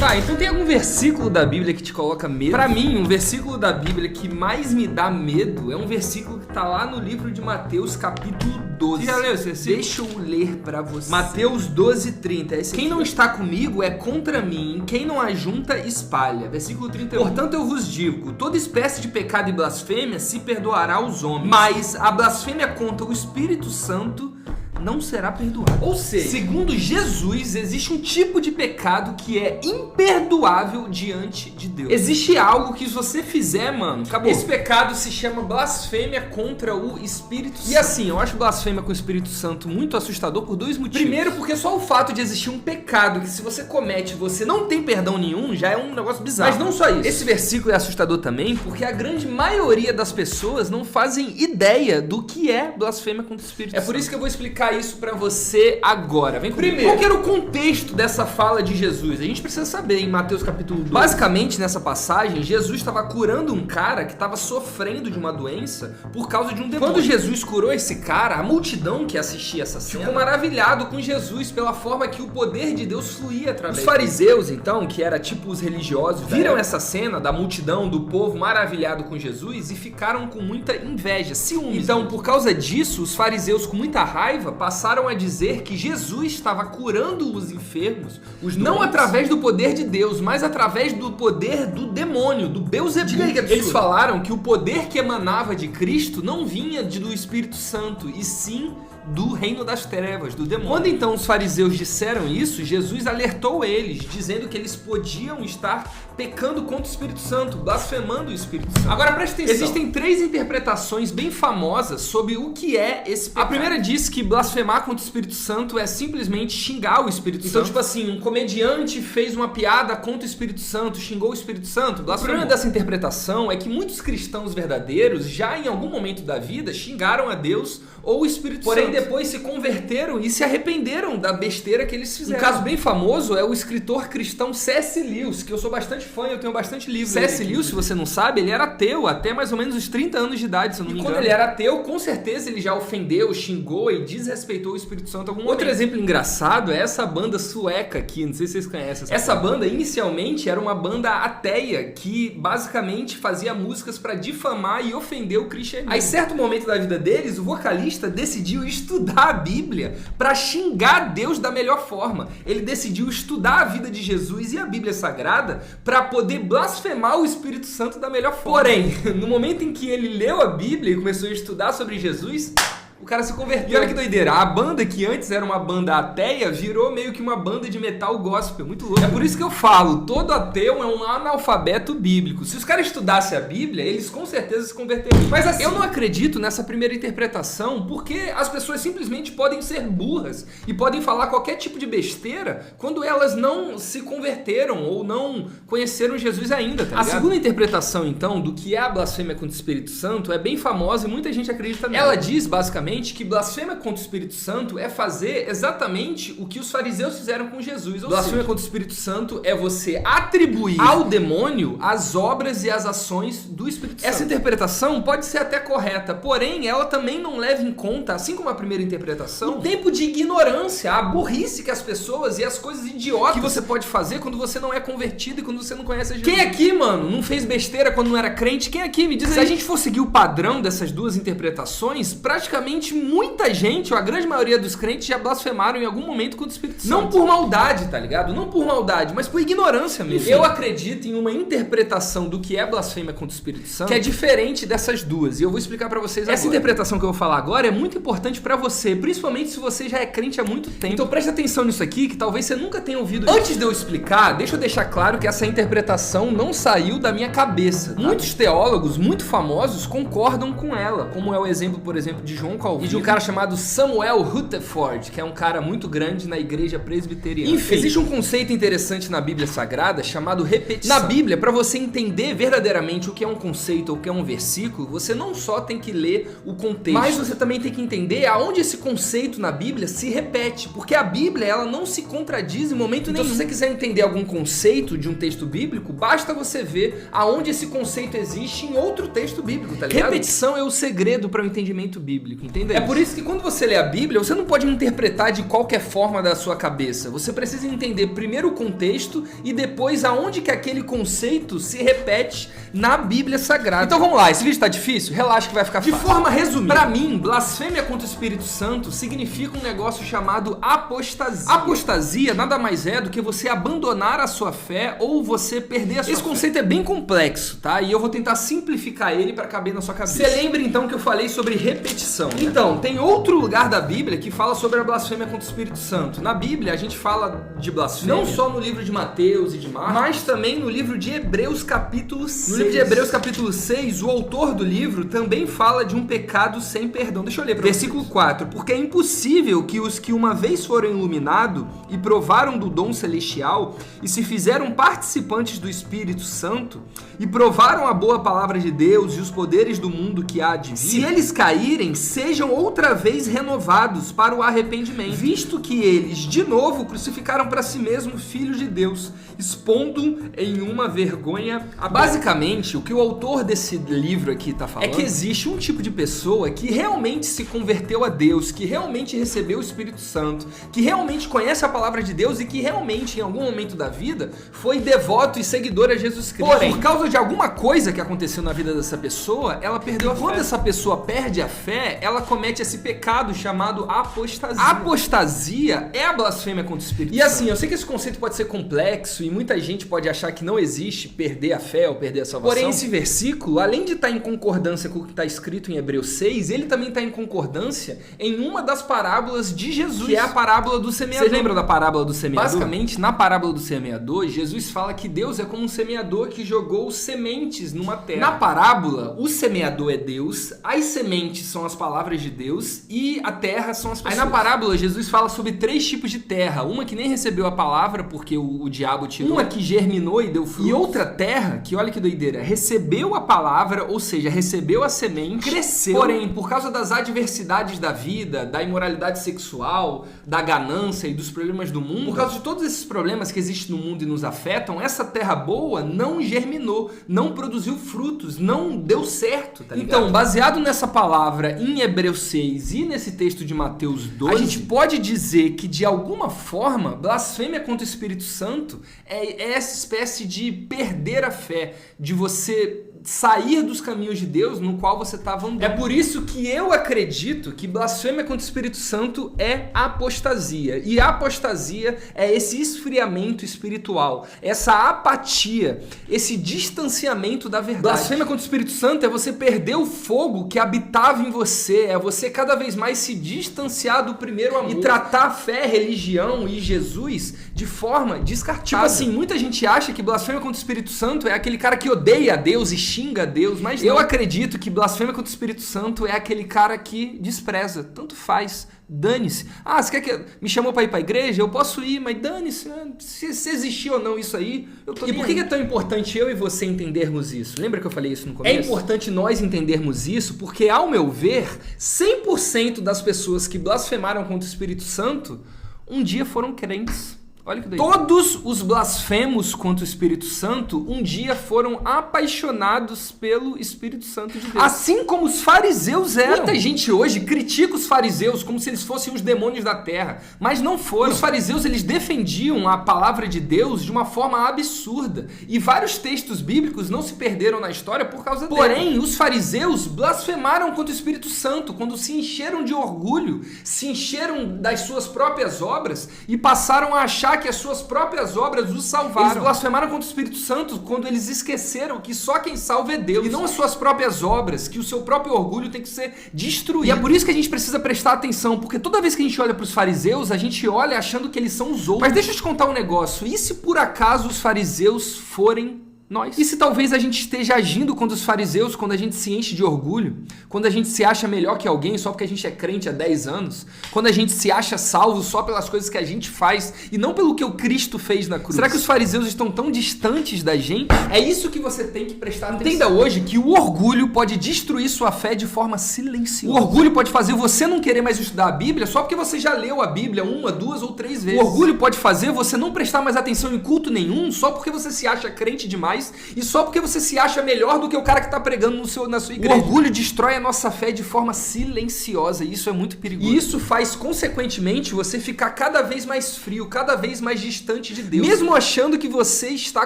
Tá, então tem algum versículo da Bíblia que te coloca medo? Pra mim, um versículo da Bíblia que mais me dá medo é um versículo que tá lá no livro de Mateus, capítulo 12. Você já leu esse versículo? Deixa eu ler pra você. Mateus 12:30. Quem não está comigo é contra mim, quem não ajunta, espalha. Versículo 31. Portanto, eu vos digo, toda espécie de pecado e blasfêmia se perdoará aos homens, mas a blasfêmia contra o Espírito Santo não será perdoado. Ou seja, segundo Jesus, existe um tipo de pecado que é imperdoável diante de Deus. Existe algo que se você fizer, mano, acabou. Esse pecado se chama blasfêmia contra o Espírito Santo. E assim, eu acho blasfêmia com o Espírito Santo muito assustador por dois motivos. Primeiro, porque só o fato de existir um pecado que se você comete, você não tem perdão nenhum, já é um negócio bizarro. Mas não só isso. Esse versículo é assustador também porque a grande maioria das pessoas não fazem ideia do que é blasfêmia contra o Espírito Santo. É por isso que eu vou explicar isso pra você agora. Vem comigo. Primeiro, qual que era o contexto dessa fala de Jesus? A gente precisa saber em Mateus capítulo 12. Basicamente, nessa passagem, Jesus estava curando um cara que estava sofrendo de uma doença por causa de um demônio. Quando Jesus curou esse cara, a multidão que assistia essa cena ficou maravilhado com Jesus pela forma que o poder de Deus fluía através dele. Os fariseus, então, que era tipo os religiosos, viram essa cena da multidão, do povo maravilhado com Jesus e ficaram com muita inveja, ciúmes. Então, por causa disso, os fariseus com muita raiva passaram a dizer que Jesus estava curando os enfermos, não através do poder de Deus, mas através do poder do demônio, do Beelzebub. Eles falaram que o poder que emanava de Cristo não vinha do Espírito Santo, e sim do reino das trevas, do demônio. Quando então os fariseus disseram isso, Jesus alertou eles, dizendo que eles podiam estar pecando contra o Espírito Santo, blasfemando o Espírito Santo. Agora presta atenção. Existem três interpretações bem famosas sobre o que é esse pecado. A primeira diz que blasfemar contra o Espírito Santo é simplesmente xingar o Espírito Santo. Então, tipo assim, um comediante fez uma piada contra o Espírito Santo, xingou o Espírito Santo, blasfemou. O problema dessa interpretação é que muitos cristãos verdadeiros já em algum momento da vida xingaram a Deus ou o Espírito Santo. Porém, depois se converteram e se arrependeram da besteira que eles fizeram. Um caso bem famoso é o escritor cristão C.S. Lewis, que eu sou bastante fã e eu tenho bastante livros. C.S. Lewis, se você não sabe, ele era ateu até mais ou menos os 30 anos de idade, se eu não me engano. E quando ele era ateu, com certeza ele já ofendeu, xingou e desrespeitou o Espírito Santo algum momento. Outro exemplo engraçado é essa banda sueca aqui, não sei se vocês conhecem. Essa banda, inicialmente, era uma banda ateia que basicamente fazia músicas para difamar e ofender o cristianismo. Aí, certo momento da vida deles, o vocalista decidiu estudar a Bíblia para xingar Deus da melhor forma. Ele decidiu estudar a vida de Jesus e a Bíblia Sagrada para poder blasfemar o Espírito Santo da melhor forma. Porém, no momento em que ele leu a Bíblia e começou a estudar sobre Jesus, o cara se converteu. E olha que doideira, a banda que antes era uma banda ateia virou meio que uma banda de metal gospel, muito louco. É por isso que eu falo, todo ateu é um analfabeto bíblico. Se os caras estudassem a Bíblia, eles com certeza se converteriam. Mas assim, eu não acredito nessa primeira interpretação, porque as pessoas simplesmente podem ser burras e podem falar qualquer tipo de besteira quando elas não se converteram ou não conheceram Jesus ainda, tá ligado? A segunda interpretação, então, do que é a blasfêmia contra o Espírito Santo é bem famosa e muita gente acredita nela. Ela diz, basicamente, que blasfêmia contra o Espírito Santo é fazer exatamente o que os fariseus fizeram com Jesus. Blasfêmia contra o Espírito Santo é você atribuir ao demônio as obras e as ações do Espírito Santo. Essa interpretação pode ser até correta, porém ela também não leva em conta, assim como a primeira interpretação, o tempo de ignorância, a burrice que as pessoas e as coisas idiotas que você pode fazer quando você não é convertido e quando você não conhece Jesus. Quem aqui, mano, não fez besteira quando não era crente? Quem aqui me diz aí? Se a gente for seguir o padrão dessas duas interpretações, praticamente muita gente, ou a grande maioria dos crentes, já blasfemaram em algum momento contra o Espírito Santo. Não por maldade, tá ligado? Não por maldade, mas por ignorância mesmo. Eu acredito em uma interpretação do que é blasfêmia contra o Espírito Santo que é diferente dessas duas, e eu vou explicar pra vocês agora. Essa interpretação que eu vou falar agora é muito importante pra você, principalmente se você já é crente há muito tempo. Então preste atenção nisso aqui, que talvez você nunca tenha ouvido. Antes de eu explicar, deixa eu deixar claro que essa interpretação não saiu da minha cabeça, tá? Muitos teólogos muito famosos concordam com ela, como é o exemplo, por exemplo, de João Calvino e de um cara chamado Samuel Rutherford, que é um cara muito grande na igreja presbiteriana. Enfim, existe um conceito interessante na Bíblia Sagrada chamado repetição. Na Bíblia, para você entender verdadeiramente o que é um conceito ou o que é um versículo, você não só tem que ler o contexto, mas você também tem que entender aonde esse conceito na Bíblia se repete, porque a Bíblia, ela não se contradiz em momento nenhum. Então, se você quiser entender algum conceito de um texto bíblico, basta você ver aonde esse conceito existe em outro texto bíblico, tá ligado? Repetição é o segredo para o entendimento bíblico, entende? Entenda isso. É por isso que quando você lê a Bíblia, você não pode interpretar de qualquer forma da sua cabeça. Você precisa entender primeiro o contexto e depois aonde que aquele conceito se repete na Bíblia Sagrada. Então vamos lá, esse vídeo tá difícil? Relaxa que vai ficar fácil. De forma resumida, pra mim, blasfêmia contra o Espírito Santo significa um negócio chamado apostasia. Apostasia nada mais é do que você abandonar a sua fé ou você perder a sua fé. Esse conceito é bem complexo, tá? E eu vou tentar simplificar ele pra caber na sua cabeça. Você lembra então que eu falei sobre repetição, né? Então, tem outro lugar da Bíblia que fala sobre a blasfêmia contra o Espírito Santo. Na Bíblia, a gente fala de blasfêmia não só no livro de Mateus e de Marcos, mas também no livro de Hebreus capítulo 6. No livro de Hebreus capítulo 6, o autor do livro também fala de um pecado sem perdão. Deixa eu ler pra versículo 4. Porque é impossível que os que uma vez foram iluminados e provaram do dom celestial e se fizeram participantes do Espírito Santo e provaram a boa palavra de Deus e os poderes do mundo que há de vir, se eles caírem, sejam outra vez renovados para o arrependimento, visto que eles de novo crucificaram para si mesmo filhos de Deus, expondo em uma vergonha aberta. Basicamente, o que o autor desse livro aqui está falando é que existe um tipo de pessoa que realmente se converteu a Deus, que realmente recebeu o Espírito Santo, que realmente conhece a palavra de Deus e que realmente em algum momento da vida foi devoto e seguidor a Jesus Cristo. Porém, por causa de alguma coisa que aconteceu na vida dessa pessoa, ela perdeu a fé. Quando essa pessoa perde a fé, ela comete esse pecado chamado apostasia. A apostasia é a blasfêmia contra o Espírito Santo. E assim, eu sei que esse conceito pode ser complexo e muita gente pode achar que não existe perder a fé ou perder a salvação. Porém, esse versículo, além de estar em concordância com o que está escrito em Hebreus 6, ele também está em concordância em uma das parábolas de Jesus, que é a parábola do semeador. Vocês lembram da parábola do semeador? Basicamente, na parábola do semeador, Jesus fala que Deus é como um semeador que jogou sementes numa terra. Na parábola, o semeador é Deus, as sementes são as palavras de Deus e a terra são as pessoas. Aí na parábola, Jesus fala sobre 3 tipos de terra. Uma que nem recebeu a palavra porque o diabo tirou. Uma que germinou e deu fruto. E outra terra, que olha que doideira, recebeu a palavra, ou seja, recebeu a semente, cresceu. Porém, por causa das adversidades da vida, da imoralidade sexual, da ganância e dos problemas do mundo, por causa de todos esses problemas que existem no mundo e nos afetam, essa terra boa não germinou, não produziu frutos, não deu certo, tá ligado? Então, baseado nessa palavra em Hebreus 6 e nesse texto de Mateus 12, a gente pode dizer que de alguma forma, blasfêmia contra o Espírito Santo é essa espécie de perder a fé, de você sair dos caminhos de Deus no qual você estava andando. É por isso que eu acredito que blasfêmia contra o Espírito Santo é apostasia. E a apostasia é esse esfriamento espiritual, essa apatia, esse distanciamento da verdade. Blasfêmia contra o Espírito Santo é você perder o fogo que habitava em você, é você cada vez mais se distanciar do primeiro amor e tratar a fé, religião e Jesus de forma descartável. Tipo assim, muita gente acha que blasfêmia contra o Espírito Santo é aquele cara que odeia a Deus e xinga a Deus, mas não. Eu acredito que blasfêmia contra o Espírito Santo é aquele cara que despreza, tanto faz, dane-se. Ah, você quer que me chamou para ir para a igreja? Eu posso ir, mas dane-se, né? Se existir ou não isso aí, eu tô. E por que é tão importante eu e você entendermos isso? Lembra que eu falei isso no começo? É importante nós entendermos isso porque, ao meu ver, 100% das pessoas que blasfemaram contra o Espírito Santo um dia foram crentes. Olha que doido. Todos os blasfemos contra o Espírito Santo um dia foram apaixonados pelo Espírito Santo de Deus. Assim como os fariseus eram. Muita gente hoje critica os fariseus como se eles fossem os demônios da terra, mas não foram. Os fariseus, eles defendiam a palavra de Deus de uma forma absurda e vários textos bíblicos não se perderam na história por causa dela. Porém, os fariseus blasfemaram contra o Espírito Santo quando se encheram de orgulho, se encheram das suas próprias obras e passaram a achar que as suas próprias obras os salvaram. Eles blasfemaram contra o Espírito Santo quando eles esqueceram que só quem salva é Deus e não as suas próprias obras, que o seu próprio orgulho tem que ser destruído. E é por isso que a gente precisa prestar atenção, porque toda vez que a gente olha para os fariseus, a gente olha achando que eles são os outros. Mas deixa eu te contar um negócio, e se por acaso os fariseus forem nós? E se talvez a gente esteja agindo contra os fariseus quando a gente se enche de orgulho, quando a gente se acha melhor que alguém só porque a gente é crente há 10 anos, quando a gente se acha salvo só pelas coisas que a gente faz e não pelo que o Cristo fez na cruz? Será que os fariseus estão tão distantes da gente? É isso que você tem que prestar atenção. Entenda hoje que o orgulho pode destruir sua fé de forma silenciosa. O orgulho pode fazer você não querer mais estudar a Bíblia só porque você já leu a Bíblia 1, 2 ou 3 vezes. O orgulho pode fazer você não prestar mais atenção em culto nenhum só porque você se acha crente demais faz e só porque você se acha melhor do que o cara que tá pregando na sua igreja. O orgulho destrói a nossa fé de forma silenciosa e isso é muito perigoso. E isso faz, consequentemente, você ficar cada vez mais frio, cada vez mais distante de Deus. Mesmo achando que você está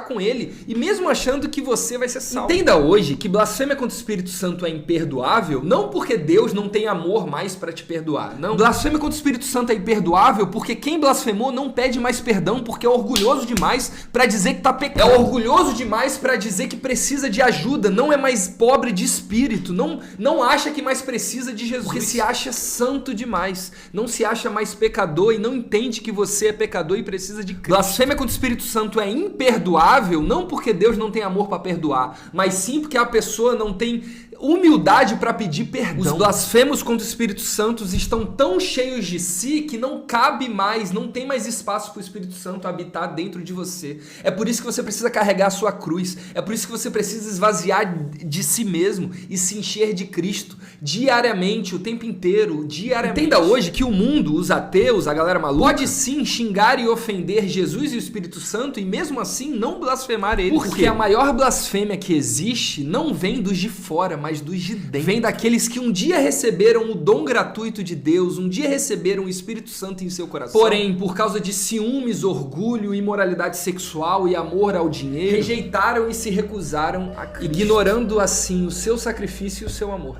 com Ele e mesmo achando que você vai ser salvo. Entenda hoje que blasfêmia contra o Espírito Santo é imperdoável, não porque Deus não tem amor mais para te perdoar. Não. Blasfêmia contra o Espírito Santo é imperdoável porque quem blasfemou não pede mais perdão porque é orgulhoso demais para dizer que tá pecando. É orgulhoso demais para dizer que precisa de ajuda, não é mais pobre de espírito, não acha que mais precisa de Jesus. Porque se acha santo demais, não se acha mais pecador e não entende que você é pecador e precisa de Cristo. Blasfêmia contra o Espírito Santo é imperdoável, não porque Deus não tem amor para perdoar, mas sim porque a pessoa não tem humildade para pedir perdão. Os blasfemos contra o Espírito Santo estão tão cheios de si que não cabe mais, não tem mais espaço para o Espírito Santo habitar dentro de você. É por isso que você precisa carregar a sua cruz. É por isso que você precisa esvaziar de si mesmo e se encher de Cristo diariamente, o tempo inteiro, diariamente. Entenda hoje que o mundo, os ateus, a galera maluca, pode sim xingar e ofender Jesus e o Espírito Santo e mesmo assim não blasfemar ele. Porque a maior blasfêmia que existe não vem dos de fora, mas dos de dentro. Vem daqueles que um dia receberam o dom gratuito de Deus, um dia receberam o Espírito Santo em seu coração. Porém, por causa de ciúmes, orgulho, imoralidade sexual e amor ao dinheiro, rejeitaram e se recusaram a Cristo, ignorando assim o seu sacrifício e o seu amor.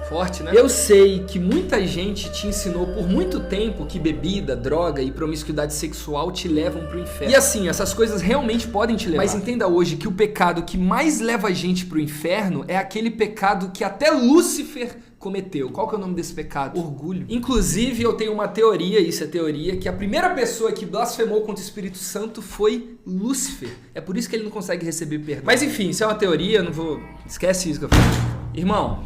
Forte, né? Eu sei que muita gente te ensinou por muito tempo que bebida, droga e promiscuidade sexual te levam pro inferno. E assim, essas coisas realmente podem te levar. Mas entenda hoje que o pecado que mais leva a gente pro inferno é aquele pecado que até Lúcifer cometeu. Qual que é o nome desse pecado? Orgulho. Inclusive, eu tenho uma teoria, isso é teoria, que a primeira pessoa que blasfemou contra o Espírito Santo foi Lúcifer. É por isso que ele não consegue receber perdão. Mas enfim, isso é uma teoria, eu não vou... Esquece isso que eu falei. Irmão,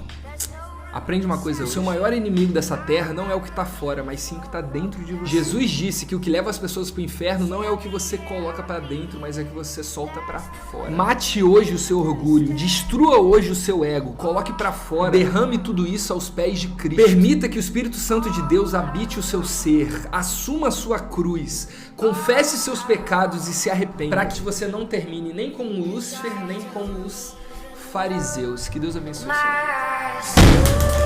aprende uma coisa, o seu maior inimigo dessa terra não é o que está fora, mas sim o que está dentro de você. Jesus disse que o que leva as pessoas para o inferno não é o que você coloca para dentro, mas é o que você solta para fora. Mate hoje o seu orgulho, destrua hoje o seu ego, coloque para fora, derrame tudo isso aos pés de Cristo. Permita que o Espírito Santo de Deus habite o seu ser, assuma a sua cruz, confesse seus pecados e se arrependa, para que você não termine nem como Lúcifer, nem como os fariseus. Que Deus abençoe o Senhor.